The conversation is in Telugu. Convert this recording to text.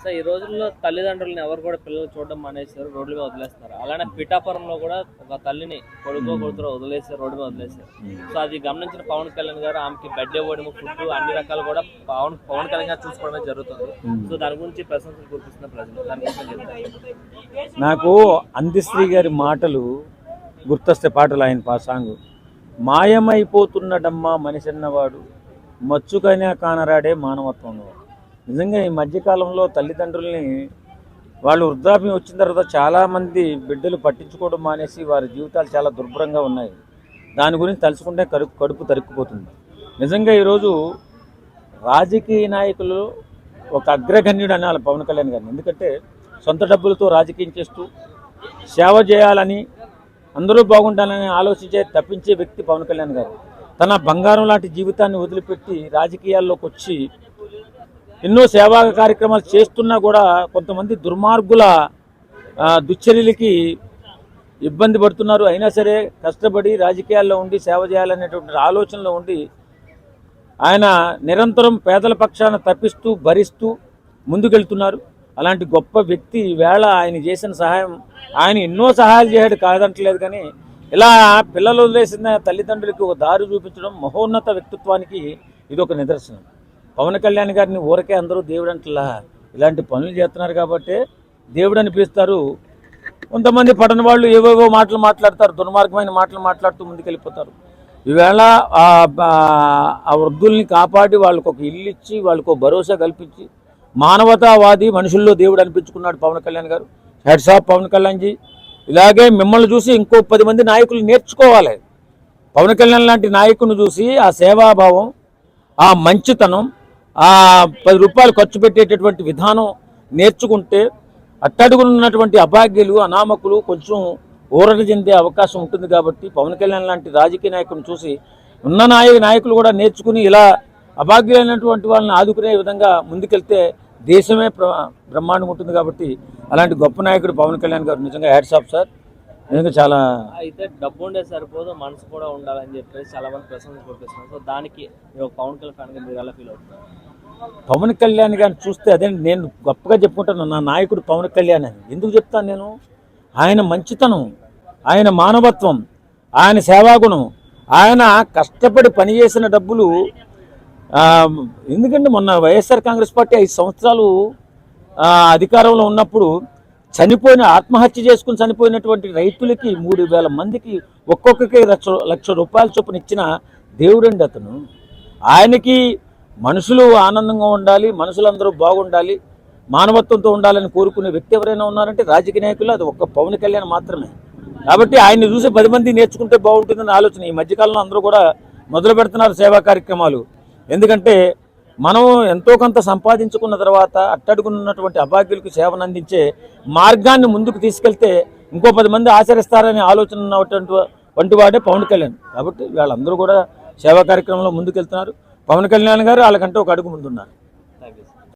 సో ఈ రోజుల్లో తల్లిదండ్రులను ఎవరు కూడా పిల్లలు చూడడం మానేశారు, రోడ్ల మీద వదిలేస్తున్నారు. అలానే పిఠాపురంలో కూడా ఒక తల్లిని కొడుకో కూతురో వదిలేశారు, రోడ్డు మీద వదిలేశారు. సో అది గమనించిన పవన్ కళ్యాణ్ గారు ఆమెకి బెడ్ ఇవ్వడం, ఫుడ్ అన్ని రకాలు కూడా పవన్ కళ్యాణ్ గారు చూసుకోవడమే జరుగుతుంది. సో దాని గురించి ప్రశంసలు కురిపిస్తున్న ప్రజలు దాని గురించి నాకు అందిశ్రీ గారి మాటలు గుర్తొస్తే పాటలు ఆయన సాంగ్ మాయమైపోతున్నడమ్మా మనిషి అన్నవాడు మచ్చుకైనా కానరాడే మానవత్వం. నిజంగా ఈ మధ్యకాలంలో తల్లిదండ్రుల్ని వాళ్ళు వృద్ధాప్యం వచ్చిన తర్వాత చాలామంది బిడ్డలు పట్టించుకోవడం మానేసి వారి జీవితాలు చాలా దుర్భరంగా ఉన్నాయి. దాని గురించి తలుచుకుంటే కడుపు తరుక్కుపోతుంది. నిజంగా ఈరోజు రాజకీయ నాయకులు ఒక అగ్రగణ్యుడు అనాలి పవన్ కళ్యాణ్ గారిని. ఎందుకంటే సొంత డబ్బులతో రాజకీయం చేస్తూ సేవ చేయాలని, అందరూ బాగుండాలని ఆలోచించే తప్పించే వ్యక్తి పవన్ కళ్యాణ్ గారు. తన బంగారం లాంటి జీవితాన్ని వదిలిపెట్టి రాజకీయాల్లోకి వచ్చి ఎన్నో సేవా కార్యక్రమాలు చేస్తున్నా కూడా కొంతమంది దుర్మార్గుల దుశ్చర్యలకి ఇబ్బంది పడుతున్నారు. అయినా సరే కష్టపడి రాజకీయాల్లో ఉండి సేవ చేయాలనేటువంటి ఆలోచనలో ఉండి ఆయన నిరంతరం పేదల పక్షాన తప్పిస్తూ భరిస్తూ ముందుకెళ్తున్నారు. అలాంటి గొప్ప వ్యక్తి వేళ ఆయన చేసిన సహాయం, ఆయన ఎన్నో సహాయాలు చేయడు కాదంటలేదు, కానీ ఇలా పిల్లలు వదిలేసిన తల్లిదండ్రులకి ఒక దారి చూపించడం మహోన్నత వ్యక్తిత్వానికి ఇది ఒక నిదర్శనం. పవన్ కళ్యాణ్ గారిని ఊరకే అందరూ దేవుడు అంటలా ఇలాంటి పనులు చేస్తున్నారు కాబట్టి దేవుడు అనిపిస్తారు. కొంతమంది పడని వాళ్ళు ఏవేవో మాటలు మాట్లాడతారు, దుర్మార్గమైన మాటలు మాట్లాడుతూ ముందుకెళ్ళిపోతారు. ఈవేళ ఆ వృద్ధుల్ని కాపాడి వాళ్ళకు ఒక ఇల్లు ఇచ్చి వాళ్ళకు భరోసా కల్పించి మానవతావాది మనుషుల్లో దేవుడు అనిపించుకున్నాడు పవన్ కళ్యాణ్ గారు. Hats off Pawan Kalyan ji. ఇలాగే మిమ్మల్ని చూసి ఇంకో 10 మంది నాయకులు నేర్చుకోవాలి. పవన్ కళ్యాణ్ లాంటి నాయకుని చూసి ఆ సేవాభావం, ఆ మంచితనం, ఆ 10 రూపాయలు ఖర్చు పెట్టేటటువంటి విధానం నేర్చుకుంటే అట్టడుగునున్నటువంటి అభాగ్యులు, అనామకులు కొంచెం ఊరట చెందే అవకాశం ఉంటుంది. కాబట్టి పవన్ కళ్యాణ్ లాంటి రాజకీయ నాయకుని చూసి ఉన్న నాయకులు కూడా నేర్చుకుని ఇలా అభాగ్యులైనటువంటి వాళ్ళని ఆదుకునే విధంగా ముందుకెళ్తే దేశమే బ్రహ్మాండంగా ఉంటుంది. కాబట్టి అలాంటి గొప్ప నాయకుడు పవన్ కళ్యాణ్ గారు నిజంగా హ్యాట్స్ ఆఫ్ సార్. నిజంగా చాలా అయితే డబ్బు ఉండే సరిపోదు, మనసు కూడా ఉండాలని చెప్పేసి చాలా మంది ప్రశంసలు కురిపిస్తున్నారు. సో దానికి పవన్ కళ్యాణ్ మీరు ఎలా ఫీల్ అవుతున్నారు? పవన్ కళ్యాణ్ గారిని చూస్తే అదే నేను గొప్పగా చెప్పుకుంటాను, నా నాయకుడు పవన్ కళ్యాణ్ అని. ఎందుకు చెప్తాను నేను? ఆయన మంచితనం, ఆయన మానవత్వం, ఆయన సేవాగుణం, ఆయన కష్టపడి పనిచేసిన డబ్బులు. ఎందుకంటే మొన్న వైఎస్ఆర్ కాంగ్రెస్ పార్టీ 5 సంవత్సరాలు అధికారంలో ఉన్నప్పుడు ఆత్మహత్య చేసుకుని చనిపోయినటువంటి రైతులకి 3,000 మందికి ఒక్కొక్కరికి లక్ష రూపాయల చొప్పున ఇచ్చిన దేవుడండి అతను. ఆయనకి మనుషులు ఆనందంగా ఉండాలి, మనుషులందరూ బాగుండాలి, మానవత్వంతో ఉండాలని కోరుకునే వ్యక్తి ఎవరైనా ఉన్నారంటే రాజకీయ నాయకులు అది ఒక్క పవన్ కళ్యాణ్ మాత్రమే. కాబట్టి ఆయన్ని చూసి 10 మంది నేర్చుకుంటే బాగుంటుందని ఆలోచన ఈ మధ్యకాలంలో అందరూ కూడా మొదలు పెడుతున్నారు సేవా కార్యక్రమాలు. ఎందుకంటే మనం ఎంతో కొంత సంపాదించుకున్న తర్వాత అట్టడుగున్నటువంటి అభాగ్యులకు సేవను అందించే మార్గాన్ని ముందుకు తీసుకెళ్తే ఇంకో 10 మంది ఆచరిస్తారనే ఆలోచన ఉన్నటువంటి వాడే పవన్ కళ్యాణ్. కాబట్టి వాళ్ళందరూ కూడా సేవా కార్యక్రమంలో ముందుకెళ్తున్నారు. పవన్ కళ్యాణ్ గారు వాళ్ళకంటే ఒక అడుగు ముందున్నారు.